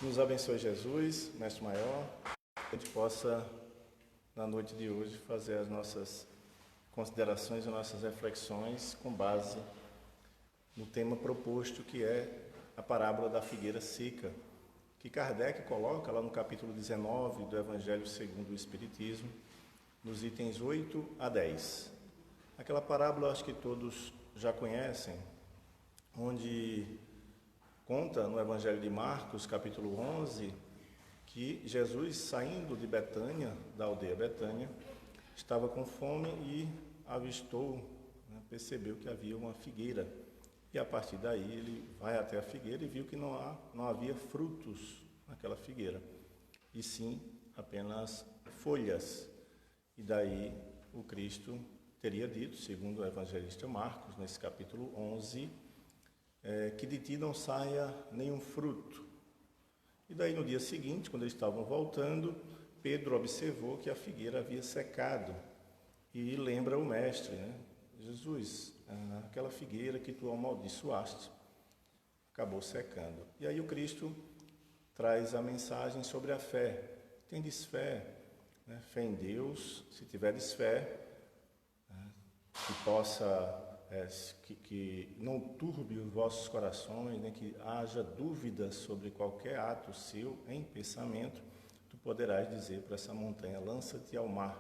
Nos abençoe Jesus, Mestre Maior, que a gente possa, na noite de hoje, fazer as nossas considerações e nossas reflexões com base no tema proposto, que é a parábola da figueira seca, que Kardec coloca lá no capítulo 19 do Evangelho segundo o Espiritismo, nos itens 8 a 10. Aquela parábola acho que todos já conhecem, onde conta no Evangelho de Marcos, capítulo 11, que Jesus, saindo de Betânia, da aldeia Betânia, estava com fome e avistou, percebeu que havia uma figueira. E a partir daí ele vai até a figueira e viu que não havia frutos naquela figueira, e sim apenas folhas. E daí o Cristo teria dito, segundo o evangelista Marcos, nesse capítulo 11, que de ti não saia nenhum fruto. E daí no dia seguinte, quando eles estavam voltando, Pedro observou que a figueira havia secado e lembra o mestre, Jesus, aquela figueira que tu amaldiçoaste acabou secando. E aí o Cristo traz a mensagem sobre a fé. Tendes fé, fé em Deus, se tiveres fé, que possa que não turbe os vossos corações, nem que haja dúvidas sobre qualquer ato seu em pensamento, tu poderás dizer para essa montanha, lança-te ao mar,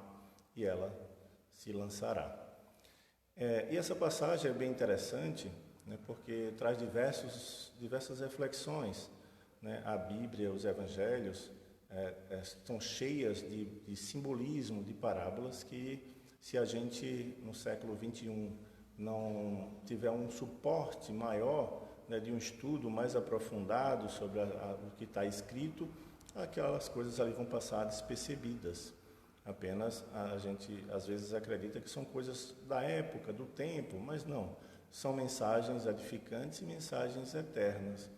e ela se lançará. E essa passagem é bem interessante, porque traz diversas reflexões. A Bíblia, os Evangelhos, estão cheias de simbolismo, de parábolas que, se a gente, no século XXI, não tiver um suporte maior, de um estudo mais aprofundado sobre o que está escrito, aquelas coisas ali vão passar despercebidas. Apenas a gente às vezes acredita que são coisas da época, do tempo, mas não. São mensagens edificantes e mensagens eternas,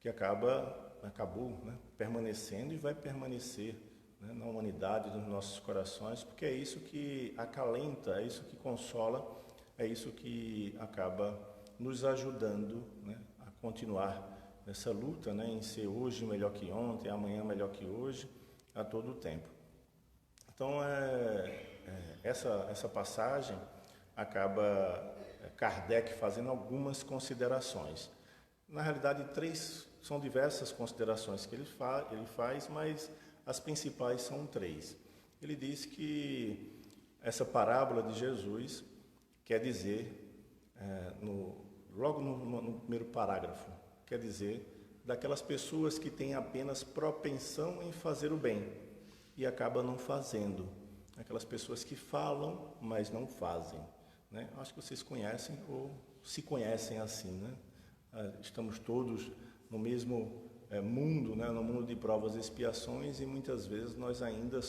que acabou permanecendo e vai permanecer na humanidade, nos nossos corações, porque é isso que acalenta, é isso que consola, é isso que acaba nos ajudando a continuar nessa luta, em ser hoje melhor que ontem, amanhã melhor que hoje, a todo tempo. Então, essa passagem acaba Kardec fazendo algumas considerações. Na realidade, são diversas considerações que ele faz, mas as principais são 3. Ele diz que essa parábola de Jesus quer dizer, logo no primeiro parágrafo, quer dizer daquelas pessoas que têm apenas propensão em fazer o bem e acabam não fazendo. Aquelas pessoas que falam, mas não fazem. Acho que vocês conhecem ou se conhecem assim. Estamos todos no mesmo mundo, no mundo de provas e expiações, e muitas vezes nós ainda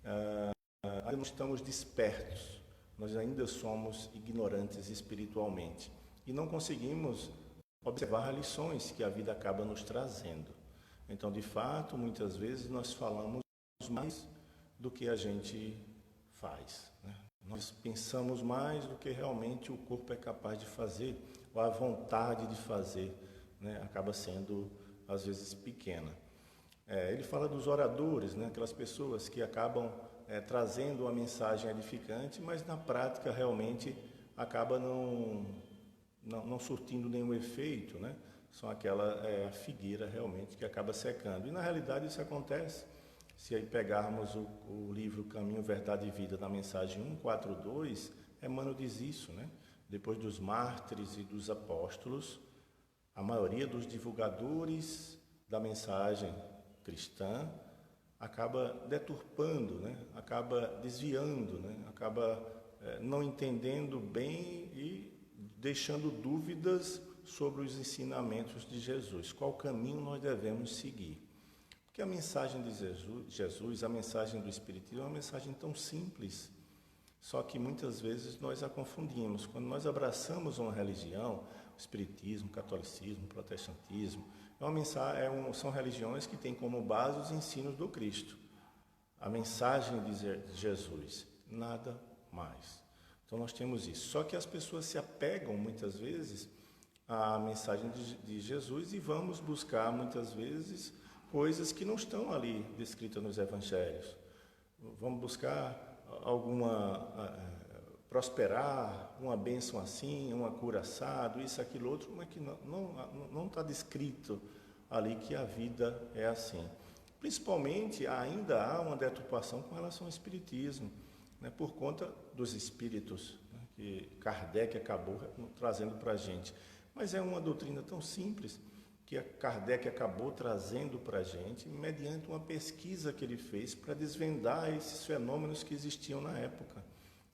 ainda não estamos despertos, nós ainda somos ignorantes espiritualmente e não conseguimos observar lições que a vida acaba nos trazendo. Então, de fato, muitas vezes nós falamos mais do que a gente faz. Nós pensamos mais do que realmente o corpo é capaz de fazer, ou a vontade de fazer, acaba sendo, às vezes, pequena. Ele fala dos oradores, aquelas pessoas que acabam trazendo uma mensagem edificante, mas na prática realmente acaba não surtindo nenhum efeito, São aquela figueira realmente que acaba secando. E na realidade isso acontece. Se aí pegarmos o livro Caminho, Verdade e Vida, na mensagem 142, Emmanuel diz isso, Depois dos mártires e dos apóstolos, a maioria dos divulgadores da mensagem cristã acaba deturpando, acaba desviando, acaba não entendendo bem e deixando dúvidas sobre os ensinamentos de Jesus. Qual caminho nós devemos seguir? Porque a mensagem de Jesus, a mensagem do Espiritismo é uma mensagem tão simples, só que muitas vezes nós a confundimos. Quando nós abraçamos uma religião, o Espiritismo, o Catolicismo, o Protestantismo, são religiões que têm como base os ensinos do Cristo. A mensagem de Jesus, nada mais. Então nós temos isso. Só que as pessoas se apegam muitas vezes a mensagem de Jesus e vamos buscar muitas vezes coisas que não estão ali descritas nos evangelhos. Vamos buscar prosperar, uma bênção assim, uma cura assado, isso, aquilo, outro, mas que não está descrito ali que a vida é assim. Principalmente, ainda há uma deturpação com relação ao espiritismo, né, por conta dos espíritos, né, que Kardec acabou trazendo para a gente. Mas é uma doutrina tão simples que Kardec acabou trazendo para a gente mediante uma pesquisa que ele fez para desvendar esses fenômenos que existiam na época.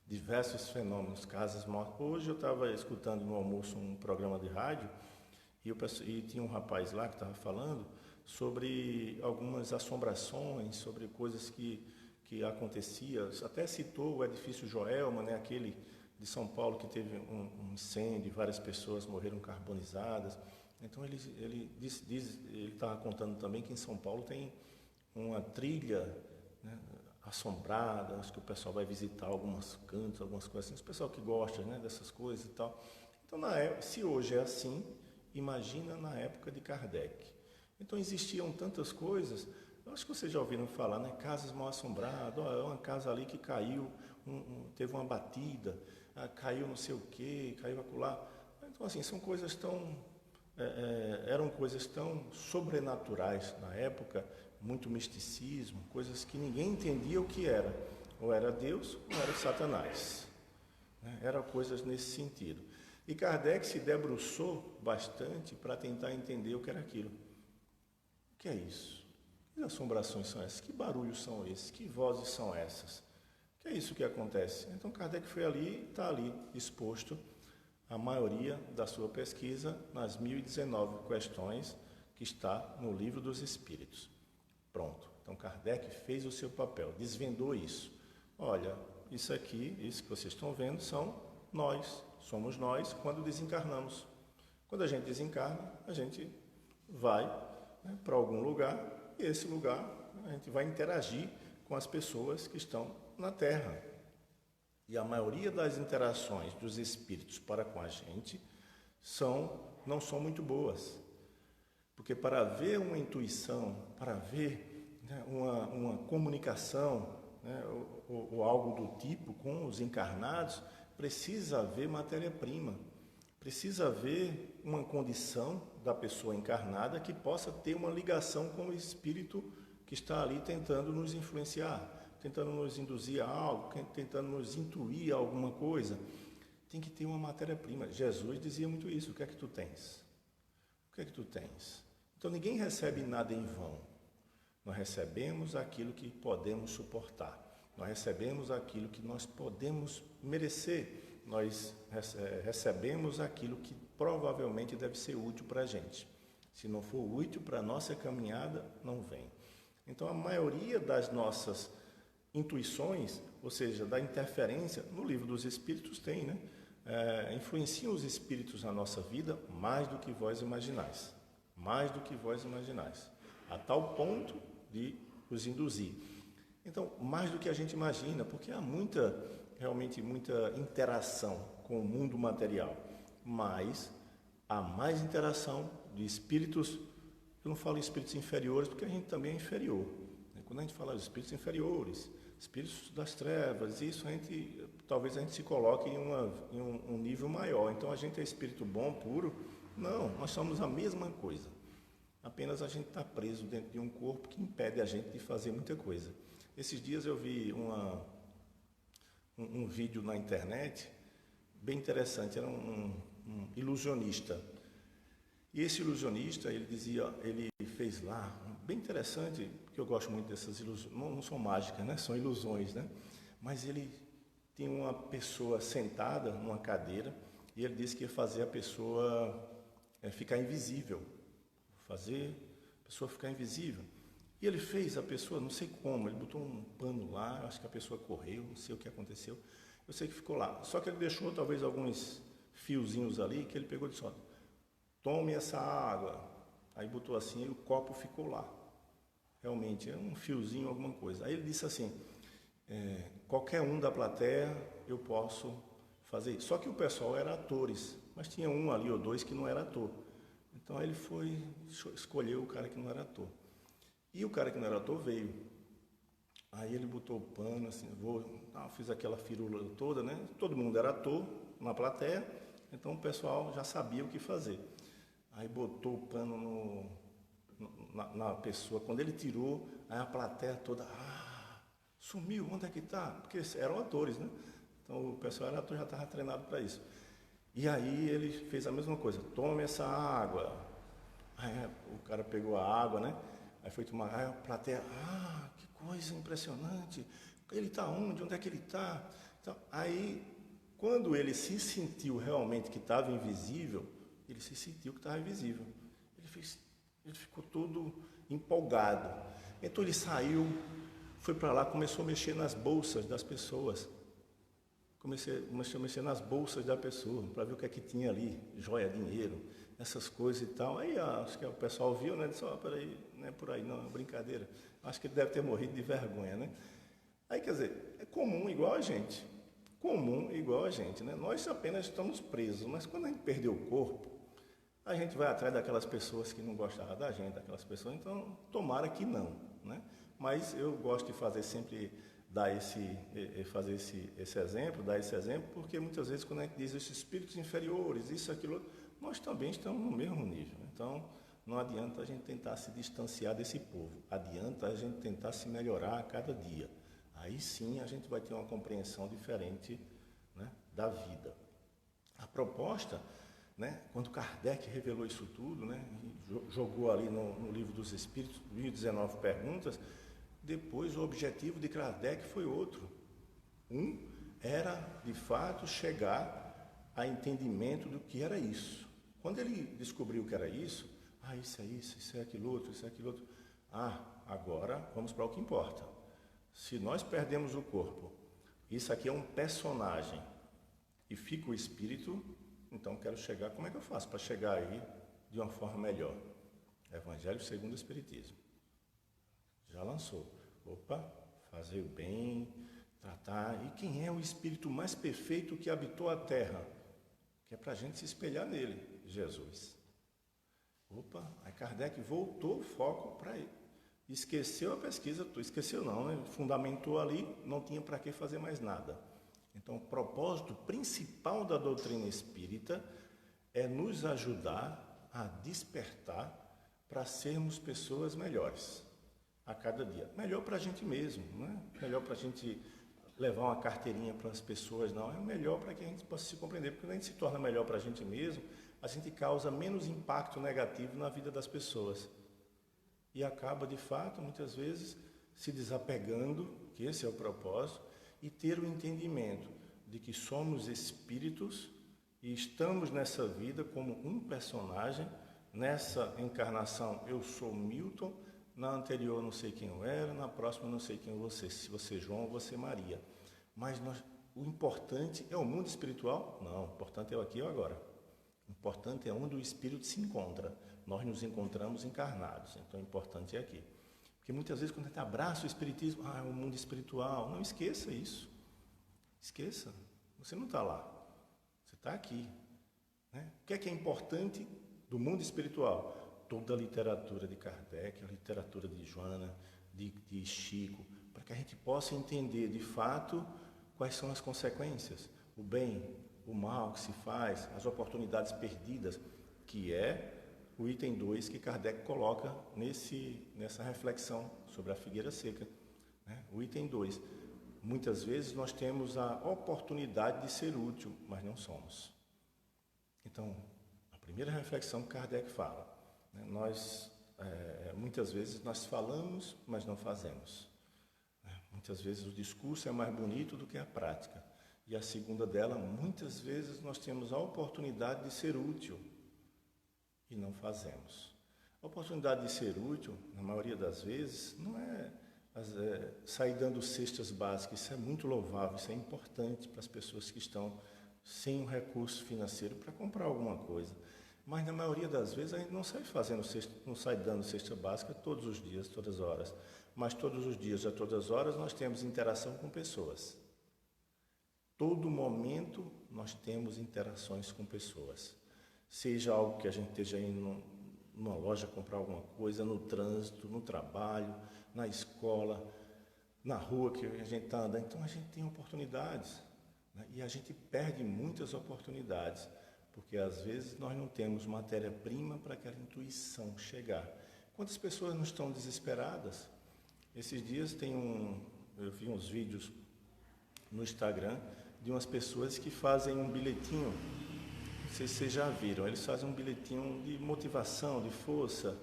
Diversos fenômenos, casas mortas. Hoje eu estava escutando no almoço um programa de rádio e tinha um rapaz lá que estava falando sobre algumas assombrações, sobre coisas que aconteciam. Até citou o edifício Joelma, né, aquele de São Paulo que teve um incêndio, várias pessoas morreram carbonizadas. Então ele estava contando também que em São Paulo tem uma trilha, né, assombrada, acho que o pessoal vai visitar alguns cantos, algumas coisas assim, o pessoal que gosta, né, dessas coisas e tal. Então, se hoje é assim, imagina na época de Kardec. Então existiam tantas coisas. Eu acho que vocês já ouviram falar, né? Casas mal assombradas, uma casa ali que caiu, teve uma batida, caiu não sei o quê, caiu acolá. Então, assim, são coisas eram coisas tão sobrenaturais na época, muito misticismo, coisas que ninguém entendia o que era. Ou era Deus, ou era Satanás. Né? Eram coisas nesse sentido. E Kardec se debruçou bastante para tentar entender o que era aquilo. O que é isso? Que assombrações são essas? Que barulhos são esses? Que vozes são essas? O que é isso que acontece? Então Kardec foi ali, está ali exposto a maioria da sua pesquisa nas 1019 questões que está no Livro dos Espíritos. Pronto. Então Kardec fez o seu papel, desvendou isso. Olha, isso aqui, isso que vocês estão vendo, somos nós quando desencarnamos. Quando a gente desencarna, a gente vai, né, para algum lugar, e esse lugar a gente vai interagir com as pessoas que estão na Terra. E a maioria das interações dos espíritos para com a gente não são muito boas. Porque para haver uma intuição, para haver, né, uma comunicação, né, ou algo do tipo com os encarnados, precisa haver matéria-prima. Precisa haver uma condição da pessoa encarnada que possa ter uma ligação com o espírito que está ali tentando nos influenciar, tentando nos induzir a algo, tentando nos intuir a alguma coisa. Tem que ter uma matéria-prima. Jesus dizia muito isso. O que é que tu tens? O que é que tu tens? Então ninguém recebe nada em vão. Nós recebemos aquilo que podemos suportar. Nós recebemos aquilo que nós podemos merecer. Nós recebemos aquilo que provavelmente deve ser útil para a gente. Se não for útil para a nossa caminhada, não vem. Então a maioria das nossas intuições, ou seja, da interferência, no Livro dos Espíritos tem, né? Influenciam os espíritos na nossa vida mais do que vós imaginais. Mais do que vós imaginais. A tal ponto de os induzir. Então, mais do que a gente imagina, porque há realmente muita interação com o mundo material, mas há mais interação de espíritos. Eu não falo espíritos inferiores, porque a gente também é inferior. Quando a gente fala de espíritos inferiores, espíritos das trevas, isso talvez a gente se coloque em um nível maior. Então a gente é espírito bom, puro? Não, nós somos a mesma coisa. Apenas a gente está preso dentro de um corpo que impede a gente de fazer muita coisa. Esses dias eu vi um vídeo na internet, bem interessante, era um ilusionista. E esse ilusionista, ele fez lá, bem interessante, porque eu gosto muito dessas ilusões, não são mágicas, né? São ilusões, né? Mas ele tinha uma pessoa sentada numa cadeira e ele disse que ia fazer a pessoa ficar invisível, fazer a pessoa ficar invisível. E ele fez a pessoa, não sei como, ele botou um pano lá, acho que a pessoa correu, não sei o que aconteceu, eu sei que ficou lá. Só que ele deixou talvez alguns fiozinhos ali, que ele pegou e disse, olha, tome essa água. Aí botou assim e o copo ficou lá. Realmente, é um fiozinho, alguma coisa. Aí ele disse assim, qualquer um da plateia eu posso fazer isso. Só que o pessoal era atores, mas tinha um ali ou dois que não era ator. Então ele foi, escolheu o cara que não era ator. E o cara que não era ator veio. Aí ele botou o pano, assim, fiz aquela firula toda, né? Todo mundo era ator na plateia, então o pessoal já sabia o que fazer. Aí botou o pano na pessoa. Quando ele tirou, aí a plateia toda, sumiu, onde é que está? Porque eram atores, né? Então o pessoal era ator, já estava treinado para isso. E aí ele fez a mesma coisa, tome essa água. Aí o cara pegou a água, né? Aí foi tomar, aí a plateia, que coisa impressionante. Ele está onde? Onde é que ele está? Então, aí, quando ele se sentiu realmente que estava invisível, ele se sentiu que estava invisível. Ele ficou todo empolgado. Então ele saiu, foi para lá, começou a mexer nas bolsas das pessoas. Começou a mexer nas bolsas da pessoa, para ver o que é que tinha ali, joia, dinheiro, essas coisas e tal. Aí acho que o pessoal viu, né? Disse, peraí, não é por aí não, é brincadeira. Acho que ele deve ter morrido de vergonha, né? Aí, quer dizer, é comum igual a gente. Comum igual a gente, né? Nós apenas estamos presos, mas quando a gente perdeu o corpo, a gente vai atrás daquelas pessoas que não gostavam da gente, daquelas pessoas, então tomara que não, né? Mas eu gosto de fazer sempre, dar fazer esse exemplo, porque muitas vezes quando a gente diz esses espíritos inferiores, isso, aquilo, nós também estamos no mesmo nível. Então, não adianta a gente tentar se distanciar desse povo, adianta a gente tentar se melhorar a cada dia. Aí sim a gente vai ter uma compreensão diferente, né, da vida. A proposta, né, quando Kardec revelou isso tudo, né, jogou ali no Livro dos Espíritos, 1019 perguntas, depois o objetivo de Kardec foi outro. Era, de fato, chegar a entendimento do que era isso. Quando ele descobriu que era isso, isso é isso, isso é aquilo outro, isso é aquilo outro. Agora vamos para o que importa. Se nós perdemos o corpo, isso aqui é um personagem e fica o espírito, então quero chegar, como é que eu faço para chegar aí de uma forma melhor? Evangelho segundo o Espiritismo. Já lançou. Fazer o bem, tratar. E quem é o espírito mais perfeito que habitou a terra? Que é para a gente se espelhar nele, Jesus. Aí Kardec voltou o foco para ele. Esqueceu a pesquisa, esqueceu não, né? Fundamentou ali, não tinha para que fazer mais nada. Então, o propósito principal da doutrina espírita é nos ajudar a despertar para sermos pessoas melhores a cada dia. Melhor para a gente mesmo, né? Melhor para a gente levar uma carteirinha para as pessoas, não. É melhor para que a gente possa se compreender, porque quando a gente se torna melhor para a gente mesmo, a gente causa menos impacto negativo na vida das pessoas. E acaba, de fato, muitas vezes, se desapegando, que esse é o propósito, e ter o entendimento de que somos espíritos e estamos nessa vida como um personagem. Nessa encarnação eu sou Milton, na anterior não sei quem eu era, na próxima não sei quem eu vou ser, se você João ou você Maria. Mas o importante é o mundo espiritual? Não, o importante é o aqui e o agora. O importante é onde o espírito se encontra. Nós nos encontramos encarnados, então o importante é aqui. Porque muitas vezes quando a gente abraça o espiritismo, é o mundo espiritual. Não esqueça isso. Esqueça. Você não está lá. Você está aqui. Né? O que é importante do mundo espiritual? Toda a literatura de Kardec, a literatura de Joana, de Chico, para que a gente possa entender de fato quais são as consequências, o bem, o mal que se faz, as oportunidades perdidas, que é o item 2 que Kardec coloca nessa reflexão sobre a figueira seca. Né? O item 2. Muitas vezes nós temos a oportunidade de ser útil, mas não somos. Então, a primeira reflexão que Kardec fala, né? Muitas vezes nós falamos, mas não fazemos. Muitas vezes o discurso é mais bonito do que a prática. E a segunda dela, muitas vezes nós temos a oportunidade de ser útil e não fazemos. A oportunidade de ser útil, na maioria das vezes, não é sair dando cestas básicas. Isso é muito louvável, isso é importante para as pessoas que estão sem um recurso financeiro para comprar alguma coisa. Mas na maioria das vezes a gente não sai dando cesta básica todos os dias, todas as horas. Mas todos os dias, a todas as horas, nós temos interação com pessoas. Todo momento nós temos interações com pessoas. Seja algo que a gente esteja indo numa loja comprar alguma coisa, no trânsito, no trabalho, na escola, na rua que a gente está andando. Então a gente tem oportunidades, né? E a gente perde muitas oportunidades, porque às vezes nós não temos matéria-prima para aquela intuição chegar. Quantas pessoas não estão desesperadas? Esses dias eu vi uns vídeos no Instagram de umas pessoas que fazem um bilhetinho, não sei se vocês já viram, eles fazem um bilhetinho de motivação, de força,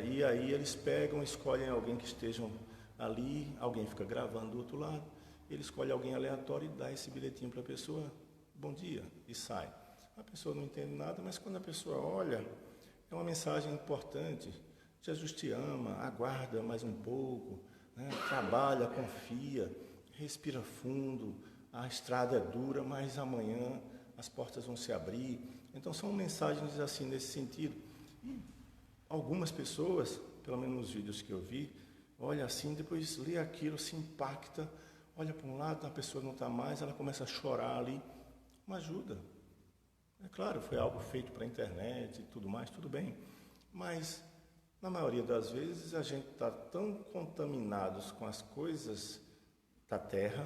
e aí eles pegam, escolhem alguém que estejam ali, alguém fica gravando do outro lado, ele escolhe alguém aleatório e dá esse bilhetinho para a pessoa, bom dia, e sai. A pessoa não entende nada, mas quando a pessoa olha, é uma mensagem importante. Jesus te ama, aguarda mais um pouco, né? Trabalha, confia, respira fundo, a estrada é dura, mas amanhã as portas vão se abrir. Então são mensagens assim nesse sentido. E algumas pessoas, pelo menos nos vídeos que eu vi, olha assim, depois lê aquilo, se impacta, olha para um lado, a pessoa não está mais, ela começa a chorar ali. Uma ajuda. É claro, foi algo feito para a internet e tudo mais, tudo bem. Mas, na maioria das vezes, a gente está tão contaminados com as coisas da terra,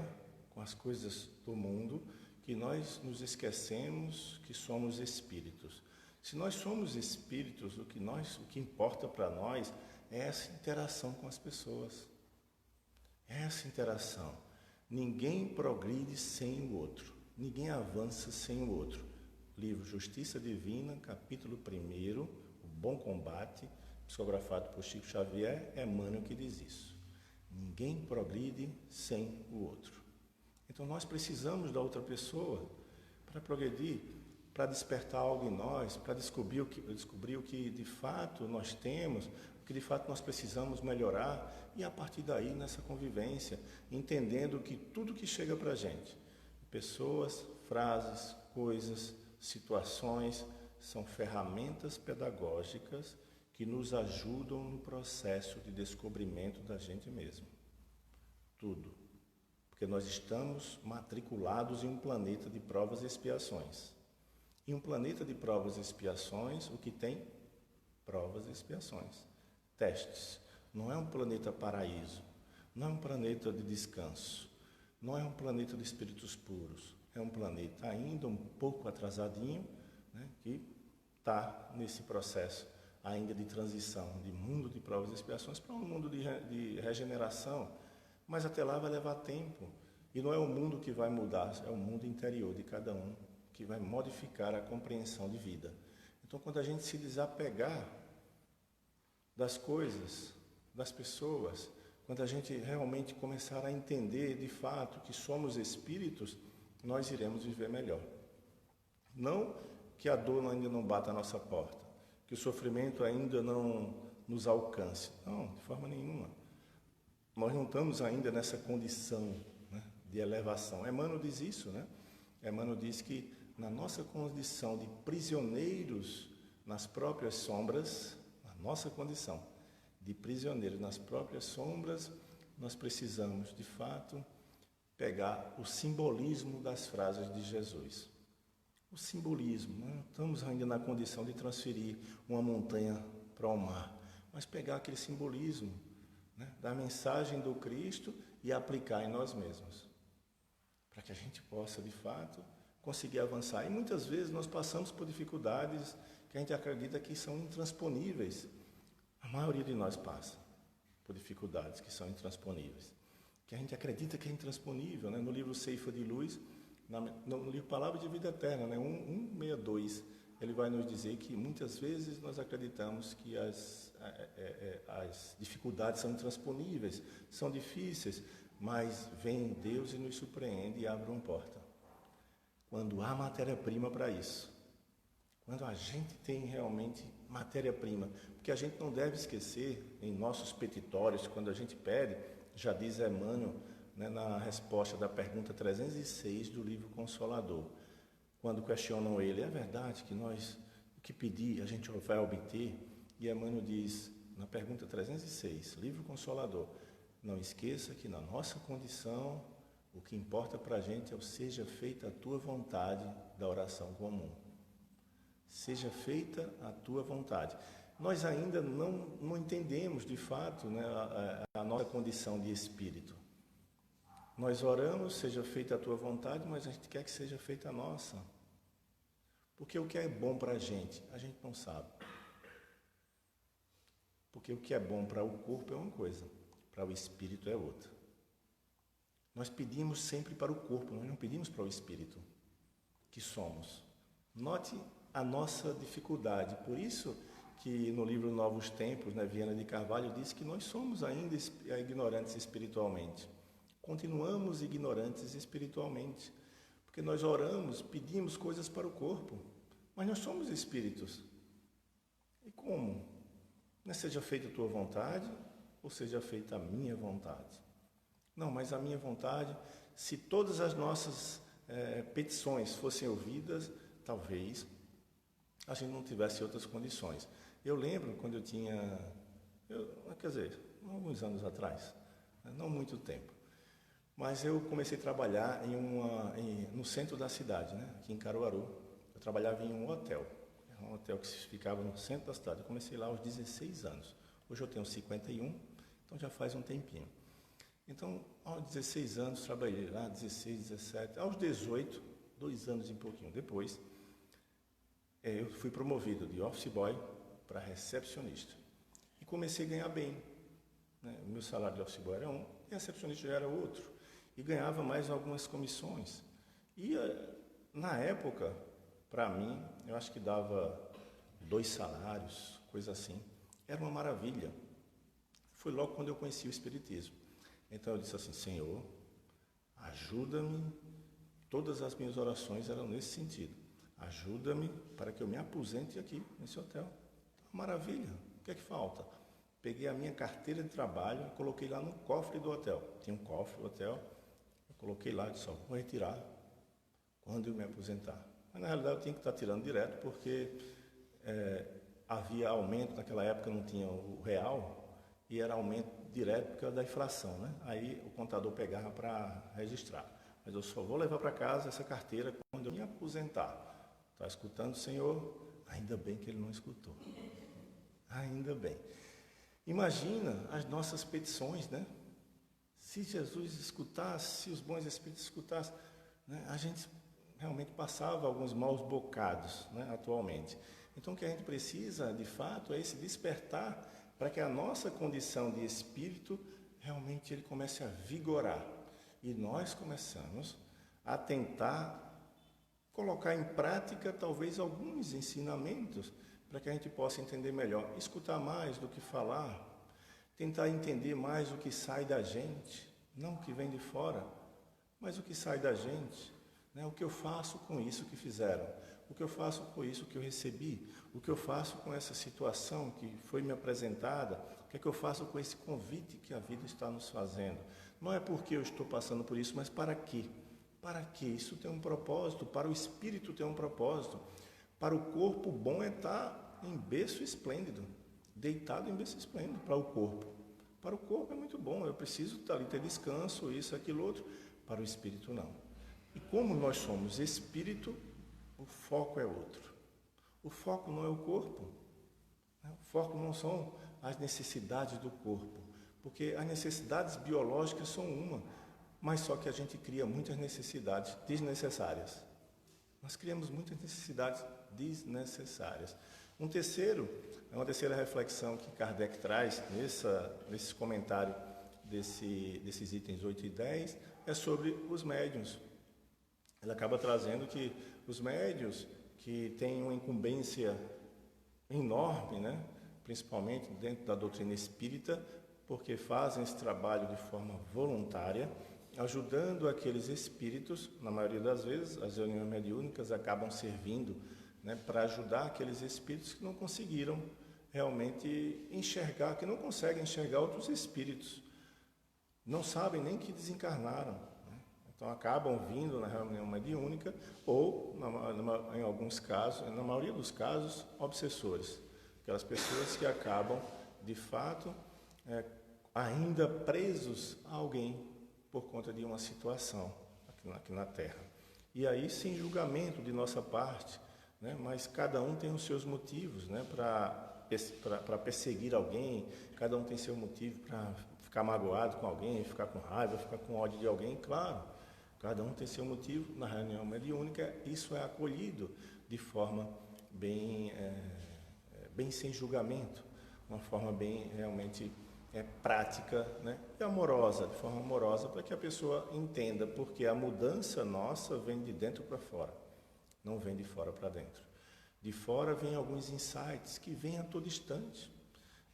com as coisas do mundo, que nós nos esquecemos que somos espíritos. Se nós somos espíritos, o que importa para nós é essa interação com as pessoas. Essa interação. Ninguém progride sem o outro. Ninguém avança sem o outro. Livro Justiça Divina, capítulo 1, O Bom Combate, psicografado por Chico Xavier, é Emmanuel que diz isso. Ninguém progride sem o outro. Então nós precisamos da outra pessoa para progredir, para despertar algo em nós, para descobrir o que de fato nós temos, o que de fato nós precisamos melhorar, e a partir daí nessa convivência, entendendo que tudo que chega para a gente, pessoas, frases, coisas, situações, são ferramentas pedagógicas que nos ajudam no processo de descobrimento da gente mesmo. Tudo. Porque nós estamos matriculados em um planeta de provas e expiações. Em um planeta de provas e expiações, o que tem? Provas e expiações. Testes. Não é um planeta paraíso. Não é um planeta de descanso. Não é um planeta de espíritos puros. É um planeta ainda um pouco atrasadinho, né, que está nesse processo ainda de transição de mundo de provas e expiações para um mundo de regeneração. Mas até lá vai levar tempo. E não é o mundo que vai mudar, é o mundo interior de cada um que vai modificar a compreensão de vida. Então, quando a gente se desapegar das coisas, das pessoas, quando a gente realmente começar a entender de fato que somos espíritos, nós iremos viver melhor. Não que a dor ainda não bata a nossa porta, que o sofrimento ainda não nos alcance. Não, de forma nenhuma. Nós não estamos ainda nessa condição, né, de elevação. Emmanuel diz isso, né? Emmanuel diz que na nossa condição de prisioneiros nas próprias sombras, na nossa condição de prisioneiros nas próprias sombras, nós precisamos, de fato, pegar o simbolismo das frases de Jesus. O simbolismo, não estamos ainda na condição de transferir uma montanha para o mar, mas pegar aquele simbolismo, né, da mensagem do Cristo e aplicar em nós mesmos, para que a gente possa, de fato, conseguir avançar. E muitas vezes nós passamos por dificuldades que a gente acredita que são intransponíveis. A maioria de nós passa por dificuldades que são intransponíveis, que a gente acredita que é intransponível, né? No livro Ceifa de Luz, no livro Palavra de Vida Eterna, né? 162, ele vai nos dizer que muitas vezes nós acreditamos que as dificuldades são intransponíveis, são difíceis, mas vem Deus e nos surpreende e abre uma porta. Quando há matéria-prima para isso, quando a gente tem realmente matéria-prima, porque a gente não deve esquecer em nossos petitórios, quando a gente pede, já diz Emmanuel, né, na resposta da pergunta 306 do livro Consolador, quando questionam ele, é verdade que nós, o que pedir, a gente vai obter? E Emmanuel diz, na pergunta 306, livro Consolador, não esqueça que na nossa condição, O que importa para a gente é o seja feita a tua vontade da oração comum. Seja feita a tua vontade. Nós ainda não entendemos de fato, né, a nossa condição de espírito. Nós oramos, seja feita a tua vontade, mas a gente quer que seja feita a nossa. Porque o que é bom para a gente não sabe. Porque o que é bom para o corpo é uma coisa, para o espírito é outra. Nós pedimos sempre para o corpo, nós não pedimos para o espírito, que somos. Note a nossa dificuldade, por isso que no livro Novos Tempos, né, Viana de Carvalho diz que nós somos ainda ignorantes espiritualmente. Continuamos ignorantes espiritualmente, porque nós oramos, pedimos coisas para o corpo, mas nós somos espíritos. E como? Não seja feita a tua vontade, ou seja feita a minha vontade. Não, mas a minha vontade, se todas as nossas petições fossem ouvidas, talvez a gente não tivesse outras condições. Eu lembro quando eu tinha, alguns anos atrás, não muito tempo, mas eu comecei a trabalhar no centro da cidade, né, aqui em Caruaru. Eu trabalhava em um hotel que ficava no centro da cidade. Eu comecei lá aos 16 anos. Hoje eu tenho 51, então já faz um tempinho. Então, aos 16 anos, trabalhei lá, 16, 17, aos 18, 2 anos e pouquinho depois, eu fui promovido de office boy para recepcionista. E comecei a ganhar bem. Né? O meu salário de office boy era um, e recepcionista já era outro. E ganhava mais algumas comissões. E, na época, para mim, eu acho que dava 2 salários, coisa assim. Era uma maravilha. Foi logo quando eu conheci o Espiritismo. Então eu disse assim, Senhor, ajuda-me. Todas as minhas orações eram nesse sentido. Ajuda-me para que eu me aposente aqui, nesse hotel. Maravilha, o que é que falta? Peguei a minha carteira de trabalho, coloquei lá no cofre do hotel. Tinha um cofre do hotel, eu coloquei lá e disse, vou retirar quando eu me aposentar. Mas na realidade eu tinha que estar tirando direto, porque havia aumento, naquela época não tinha o real, e era aumento direto por causa da inflação, né? Aí o contador pegava para registrar. Mas eu só vou levar para casa essa carteira quando eu me aposentar. Está escutando, Senhor? Ainda bem que ele não escutou. Ainda bem. Imagina as nossas petições, né? Se Jesus escutasse, se os bons espíritos escutassem, né? A gente realmente passava alguns maus bocados, né, atualmente. Então o que a gente precisa, de fato, é esse despertar para que a nossa condição de espírito realmente ele comece a vigorar. E nós começamos a tentar colocar em prática talvez alguns ensinamentos para que a gente possa entender melhor, escutar mais do que falar, tentar entender mais o que sai da gente, não o que vem de fora, mas o que sai da gente, né? O que eu faço com isso que fizeram, o que eu faço com isso que eu recebi, o que eu faço com essa situação que foi me apresentada, o que é que eu faço com esse convite que a vida está nos fazendo. Não é porque eu estou passando por isso, mas para quê? Para quê? Isso tem um propósito, para o espírito tem um propósito. Para o corpo, bom é estar em berço esplêndido, deitado em berço esplêndido para o corpo. Para o corpo é muito bom, eu preciso estar ali, ter descanso, isso, aquilo, outro. Para o espírito, não. E como nós somos espírito, o foco é outro. O foco não é o corpo. O foco não são as necessidades do corpo, porque as necessidades biológicas são uma, mas só que a gente cria muitas necessidades desnecessárias. Nós criamos muitas necessidades desnecessárias. Uma terceira reflexão que Kardec traz nesse comentário desses itens 8 e 10 é sobre os médiuns. Ele acaba trazendo que os médiuns que têm uma incumbência enorme, né, principalmente dentro da doutrina espírita, porque fazem esse trabalho de forma voluntária, ajudando aqueles espíritos, na maioria das vezes, as reuniões mediúnicas acabam servindo, né, para ajudar aqueles espíritos que não conseguiram realmente enxergar, que não conseguem enxergar outros espíritos, não sabem nem que desencarnaram, né? Então acabam vindo na reunião mediúnica ou, em alguns casos, na maioria dos casos, obsessores, aquelas pessoas que acabam, de fato, ainda presos a alguém, por conta de uma situação aqui na Terra. E aí, sem julgamento de nossa parte, né, mas cada um tem os seus motivos, né, para perseguir alguém, cada um tem seu motivo para ficar magoado com alguém, ficar com raiva, ficar com ódio de alguém, claro. Cada um tem seu motivo. Na reunião mediúnica, isso é acolhido de forma bem sem julgamento, uma forma bem realmente prática, né? E amorosa, de forma amorosa, para que a pessoa entenda, porque a mudança nossa vem de dentro para fora, não vem de fora para dentro. De fora vem alguns insights que vêm a todo instante,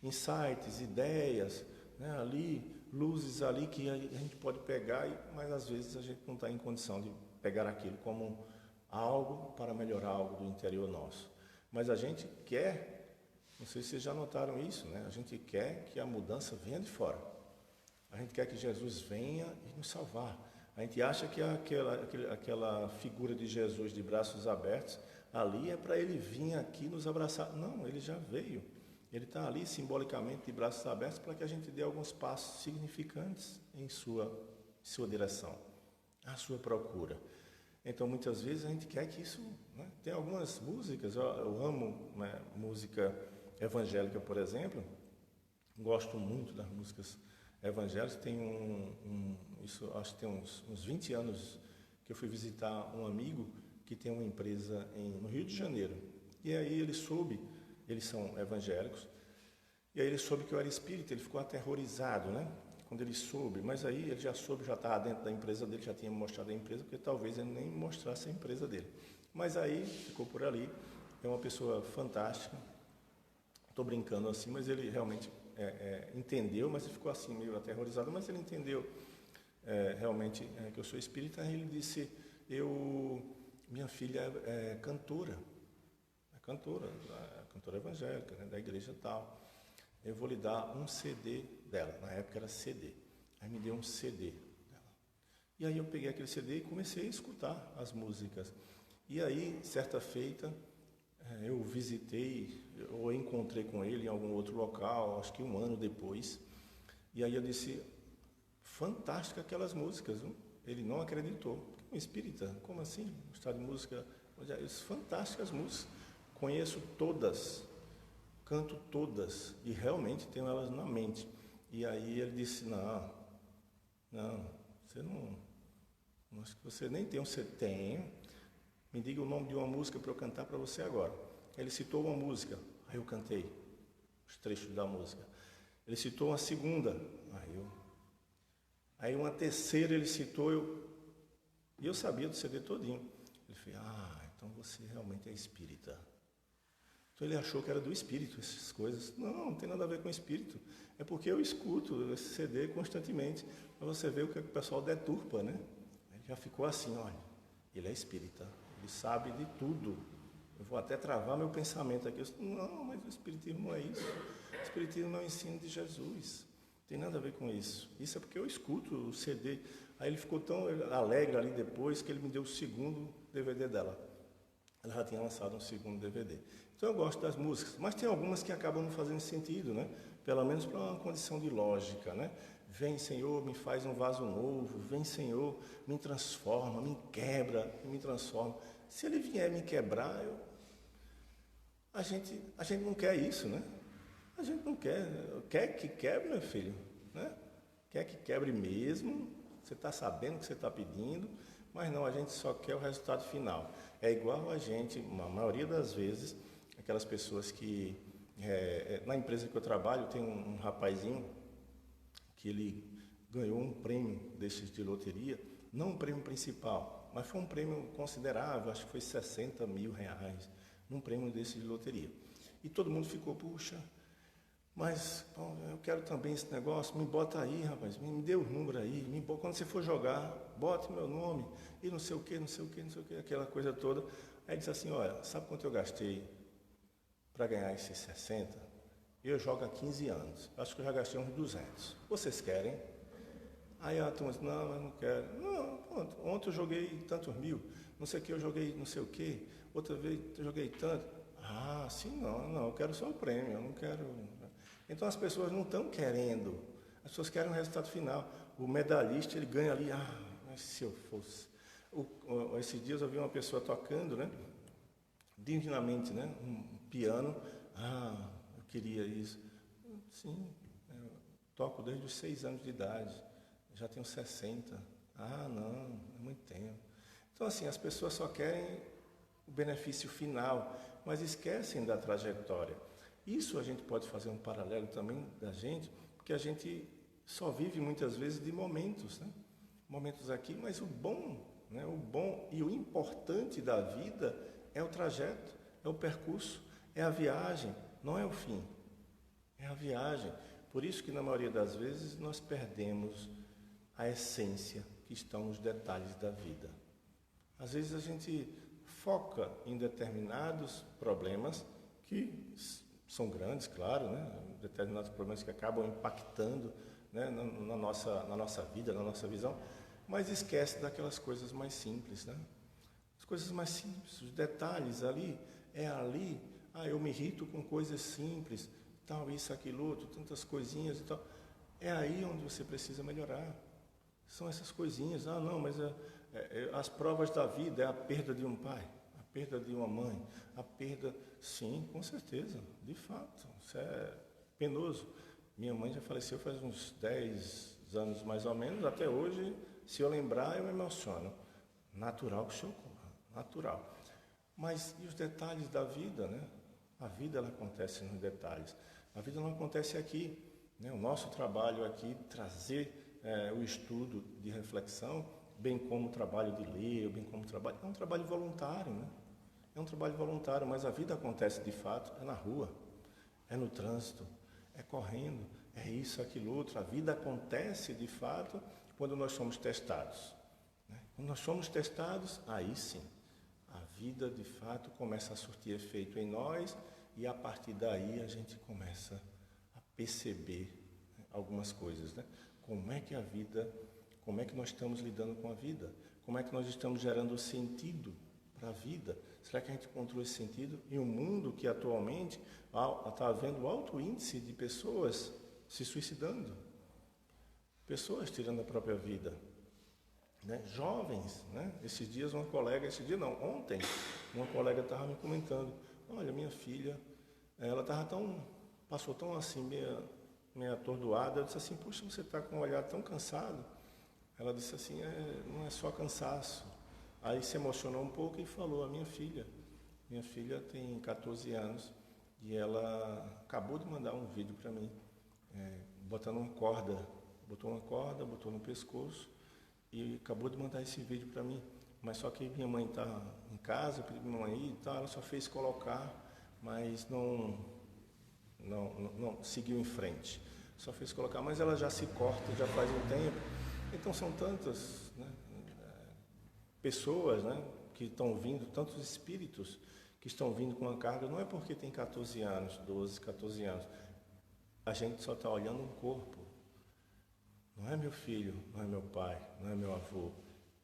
insights, ideias, né? Ali, luzes ali que a gente pode pegar, mas às vezes a gente não está em condição de pegar aquilo como algo para melhorar algo do interior nosso. Mas a gente quer. Não sei se vocês já notaram isso, né? A gente quer que a mudança venha de fora. A gente quer que Jesus venha e nos salvar. A gente acha que aquela figura de Jesus de braços abertos, ali é para ele vir aqui nos abraçar. Não, ele já veio. Ele está ali simbolicamente de braços abertos para que a gente dê alguns passos significantes em sua direção, à sua procura. Então, muitas vezes a gente quer que isso... Né? Tem algumas músicas, eu amo, né, música evangélica, por exemplo, gosto muito das músicas evangélicas. Tem isso, acho que tem uns 20 anos que eu fui visitar um amigo que tem uma empresa no Rio de Janeiro. E aí ele soube, eles são evangélicos, e aí ele soube que eu era espírita, ele ficou aterrorizado, né? Quando ele soube, mas aí ele já soube, já estava dentro da empresa dele, já tinha mostrado a empresa, porque talvez ele nem mostrasse a empresa dele. Mas aí ficou por ali, é uma pessoa fantástica. Estou brincando assim, mas ele realmente entendeu, mas ele ficou assim meio aterrorizado, mas ele entendeu realmente que eu sou espírita. Aí ele disse, minha filha é cantora evangélica, né, da igreja tal, eu vou lhe dar um CD dela, na época era CD, aí me deu um CD dela. E aí eu peguei aquele CD e comecei a escutar as músicas. E aí, certa feita, eu visitei, ou encontrei com ele em algum outro local, acho que um ano depois, e aí eu disse, fantástica aquelas músicas, viu? Ele não acreditou. Um espírita, como assim? Gostar de música? Fantásticas músicas, conheço todas, canto todas, e realmente tenho elas na mente. E aí ele disse, não, você não, acho que você nem tem um CD. Tenho. Me diga o nome de uma música para eu cantar para você agora. Ele citou uma música, aí eu cantei os trechos da música. Ele citou uma segunda, aí uma terceira ele citou, e eu sabia do CD todinho. Ele fez, então você realmente é espírita. Então ele achou que era do espírito essas coisas. Não tem nada a ver com espírito. É porque eu escuto esse CD constantemente. Para você ver o que o pessoal deturpa, né? Ele já ficou assim, olha, ele é espírita. Ele sabe de tudo. Eu vou até travar meu pensamento aqui. Eu disse, não, mas o espiritismo não é isso. O espiritismo não é o ensino de Jesus. Não tem nada a ver com isso. Isso é porque eu escuto o CD. Aí ele ficou tão alegre ali depois que ele me deu o segundo DVD dela. Ela já tinha lançado um segundo DVD. Então eu gosto das músicas, mas tem algumas que acabam não fazendo sentido, né? Pelo menos para uma condição de lógica, né? Vem, Senhor, me faz um vaso novo. Vem, Senhor, me transforma, me quebra e me transforma. Se ele vier me quebrar, a gente não quer isso, né? A gente não quer que quebre, meu filho, né? Quer que quebre mesmo, você está sabendo o que você está pedindo, mas não, a gente só quer o resultado final. É igual a gente, a maioria das vezes, aquelas pessoas que... na empresa que eu trabalho, tem um rapazinho que ele ganhou um prêmio desses de loteria, não um prêmio principal, mas foi um prêmio considerável, acho que foi R$60 mil, num prêmio desse de loteria. E todo mundo ficou, puxa, mas bom, eu quero também esse negócio, me bota aí, rapaz, me dê o número aí, quando você for jogar, bote meu nome, e não sei o que, aquela coisa toda. Aí ele disse assim, olha, sabe quanto eu gastei para ganhar esses 60? Eu jogo há 15 anos, acho que eu já gastei uns 200. Vocês querem? Aí a turma disse, não, eu não quero. Não, pronto, ontem eu joguei tantos mil, não sei o que, eu joguei não sei o que, outra vez eu joguei tanto. Sim, não, eu quero só o prêmio, eu não quero... Então as pessoas não estão querendo As pessoas querem um resultado final. O medalhista, ele ganha ali, mas se eu fosse. Esses dias eu vi uma pessoa tocando, né? Divinamente, né? Um piano. Eu queria isso. Sim, eu toco desde os 6 anos de idade. Já tenho 60. Não, é muito tempo. Então, assim, as pessoas só querem o benefício final, mas esquecem da trajetória. Isso a gente pode fazer um paralelo também da gente, porque a gente só vive muitas vezes de momentos, né? Momentos aqui, mas o bom, né? O bom e o importante da vida é o trajeto, é o percurso, é a viagem, não é o fim. É a viagem. Por isso que na maioria das vezes nós perdemos a essência que estão nos detalhes da vida. Às vezes a gente foca em determinados problemas que são grandes, claro, né? Determinados problemas que acabam impactando, né? na nossa vida, na nossa visão, mas esquece daquelas coisas mais simples, né? As coisas mais simples, os detalhes ali, eu me irrito com coisas simples, tal, isso, aquilo, outro, tantas coisinhas e tal. É aí onde você precisa melhorar. São essas coisinhas. Mas as provas da vida é a perda de um pai, a perda de uma mãe, a perda... Sim, com certeza, de fato. Isso é penoso. Minha mãe já faleceu faz uns 10 anos mais ou menos. Até hoje, se eu lembrar, eu me emociono. Natural que isso ocorra, natural. Mas e os detalhes da vida, né? A vida, ela acontece nos detalhes. A vida não acontece aqui, né? O nosso trabalho aqui, trazer o estudo de reflexão, bem como o trabalho de ler, bem como o trabalho... É um trabalho voluntário, né? É um trabalho voluntário, mas a vida acontece de fato, é na rua, é no trânsito, é correndo, é isso, aquilo, outro. A vida acontece de fato quando nós somos testados, né? Quando nós somos testados, aí sim, a vida de fato começa a surtir efeito em nós e a partir daí a gente começa a perceber, né, algumas coisas, né? Como é que nós estamos lidando com a vida? Como é que nós estamos gerando sentido para a vida? Será que a gente encontrou esse sentido em um mundo que atualmente está havendo alto índice de pessoas se suicidando? Pessoas tirando a própria vida, né? Jovens, né? Ontem, uma colega estava me comentando, olha, minha filha, ela passou tão assim, meio atordoada. Eu disse assim, puxa, você está com um olhar tão cansado. Ela disse assim, não é só cansaço. Aí se emocionou um pouco e falou, minha filha tem 14 anos e ela acabou de mandar um vídeo para mim, botou uma corda, botou no pescoço e acabou de mandar esse vídeo para mim. Mas só que minha mãe está em casa, eu pedi para minha mãe ir e tal, ela só fez colocar, mas não seguiu em frente. Só fez colocar, mas ela já se corta, já faz um tempo. Então são tantas, né, pessoas, né, que estão vindo, tantos espíritos que estão vindo com uma carga. Não é porque tem 14 anos, 12, 14 anos. A gente só está olhando um corpo. Não é meu filho, não é meu pai, não é meu avô.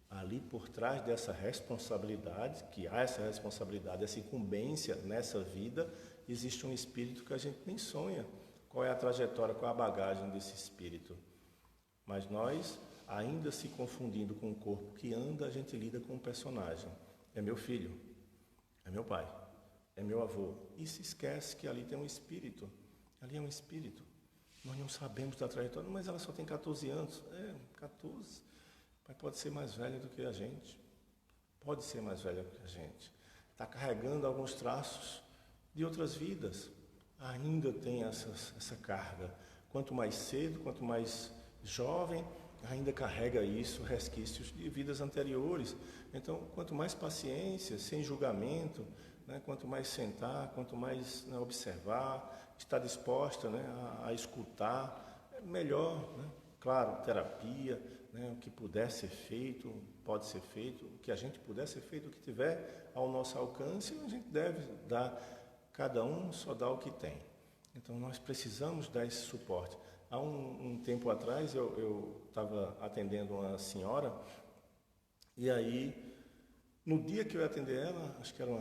Ali por trás dessa responsabilidade, que há essa responsabilidade, essa incumbência nessa vida, existe um espírito que a gente nem sonha. Qual é a trajetória, qual é a bagagem desse espírito? Mas nós, ainda se confundindo com o corpo que anda, a gente lida com um personagem. É meu filho, é meu pai, é meu avô. E se esquece que ali tem um espírito. Ali é um espírito. Nós não sabemos da trajetória, mas ela só tem 14 anos. 14. Mas pode ser mais velha do que a gente. Pode ser mais velha do que a gente. Está carregando alguns traços de outras vidas. Ainda tem essa carga. Quanto mais cedo, quanto mais jovem, ainda carrega isso, resquícios de vidas anteriores. Então, quanto mais paciência, sem julgamento, né, quanto mais sentar, quanto mais, né, observar, estar disposta, né, a escutar, é melhor, né? Claro, terapia, né, o que puder ser feito, pode ser feito, o que a gente puder ser feito, o que tiver ao nosso alcance, a gente deve dar, cada um só dá o que tem. Então, nós precisamos dar esse suporte. Há um tempo atrás, eu estava atendendo uma senhora, e aí, no dia que eu ia atender ela, acho que era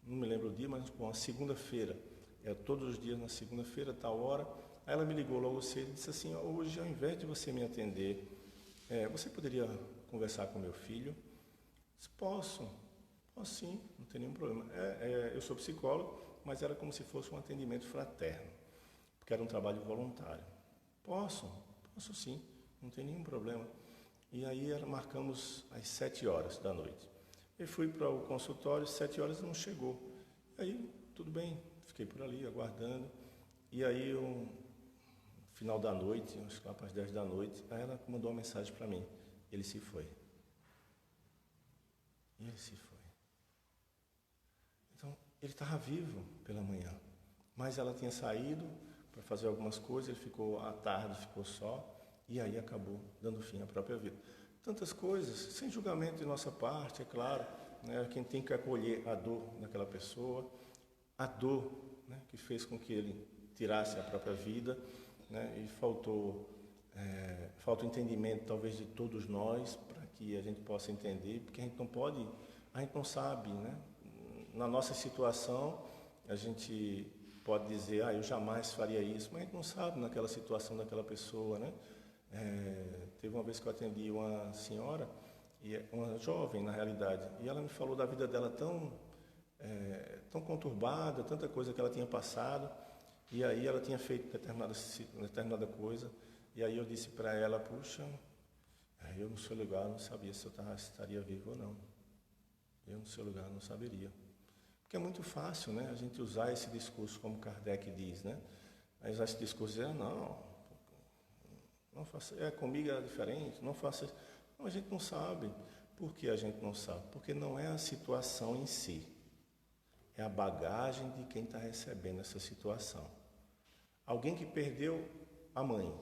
não me lembro o dia, mas uma segunda-feira, todos os dias na segunda-feira, tal hora. Aí ela me ligou logo cedo e disse assim, hoje ao invés de você me atender, você poderia conversar com meu filho? Eu disse, posso sim, não tem nenhum problema. Eu sou psicólogo, mas era como se fosse um atendimento fraterno, porque era um trabalho voluntário. Posso sim, não tem nenhum problema. E aí marcamos às 7 horas da noite. Eu fui para o consultório, 7 horas não chegou. Aí, tudo bem, fiquei por ali aguardando. E aí, no final da noite, acho que lá para as 10 da noite, aí ela mandou uma mensagem para mim. Ele se foi. Então, ele estava vivo pela manhã, mas ela tinha saído para fazer algumas coisas, ele ficou à tarde, ficou só, e aí acabou dando fim à própria vida. Tantas coisas, sem julgamento de nossa parte, é claro, né? Quem tem que acolher a dor daquela pessoa, a dor, né, que fez com que ele tirasse a própria vida, né, e faltou entendimento talvez de todos nós, para que a gente possa entender, porque a gente não sabe, né? Na nossa situação, a gente pode dizer, eu jamais faria isso, mas a gente não sabe naquela situação daquela pessoa, né? Teve uma vez que eu atendi uma senhora, uma jovem na realidade, e ela me falou da vida dela tão conturbada, tanta coisa que ela tinha passado, e aí ela tinha feito determinada coisa, e aí eu disse para ela, puxa, eu no seu lugar não sabia se eu estaria vivo ou não. Eu no seu lugar não saberia. Porque é muito fácil, né, a gente usar esse discurso, como Kardec diz, né? Usar esse discurso e dizer, não faça, comigo é diferente, não faça isso. Não, a gente não sabe. Por que a gente não sabe? Porque não é a situação em si. É a bagagem de quem está recebendo essa situação. Alguém que perdeu a mãe,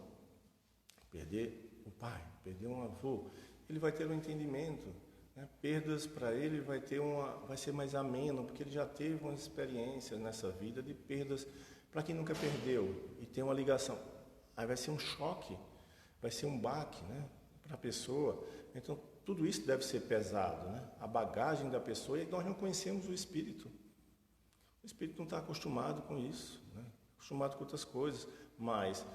perder o pai, perder um avô, ele vai ter um entendimento, né? Perdas para ele vai ser mais ameno, porque ele já teve uma experiência nessa vida de perdas. Para quem nunca perdeu e tem uma ligação, aí vai ser um choque, vai ser um baque, né, para a pessoa. Então, tudo isso deve ser pesado, né? A bagagem da pessoa, e nós não conhecemos o espírito. O espírito não está acostumado com isso, né? Acostumado com outras coisas, mas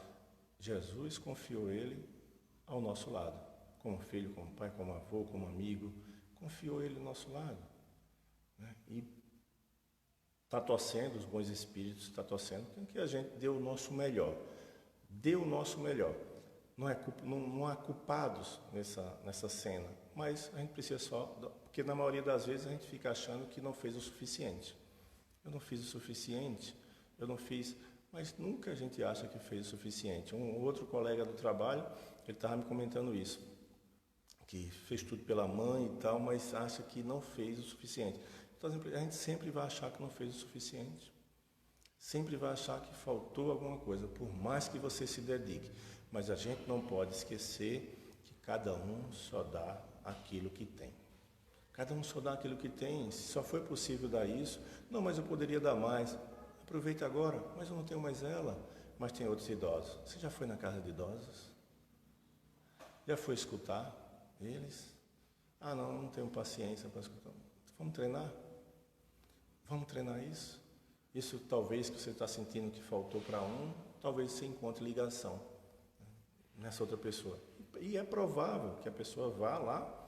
Jesus confiou ele ao nosso lado, como filho, como pai, como avô, como amigo, confiou ele ao nosso lado, né? E está torcendo, os bons espíritos está torcendo, que a gente dê o nosso melhor. Dê o nosso melhor. Não há culpados nessa cena, mas a gente precisa porque na maioria das vezes a gente fica achando que não fez o suficiente. Eu não fiz o suficiente, mas nunca a gente acha que fez o suficiente. Um outro colega do trabalho, ele estava me comentando isso, que fez tudo pela mãe e tal, mas acha que não fez o suficiente. Então, a gente sempre vai achar que não fez o suficiente. Sempre vai achar que faltou alguma coisa, por mais que você se dedique. Mas a gente não pode esquecer que cada um só dá aquilo que tem. Cada um só dá aquilo que tem. Se só foi possível dar isso, não, mas eu poderia dar mais. Aproveita agora, mas eu não tenho mais ela. Mas tem outros idosos. Você já foi na casa de idosos? Já foi escutar eles? Não tenho paciência para escutar. Vamos treinar? Vamos treinar isso? Isso talvez que você está sentindo que faltou para talvez você encontre ligação nessa outra pessoa. E é provável que a pessoa vá lá,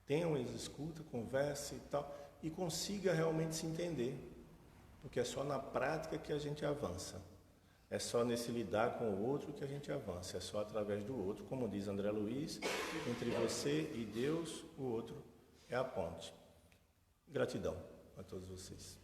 tenha uma escuta, converse e tal, e consiga realmente se entender. Porque é só na prática que a gente avança. É só nesse lidar com o outro que a gente avança. É só através do outro. Como diz André Luiz, entre você e Deus, o outro é a ponte. Gratidão a todos vocês.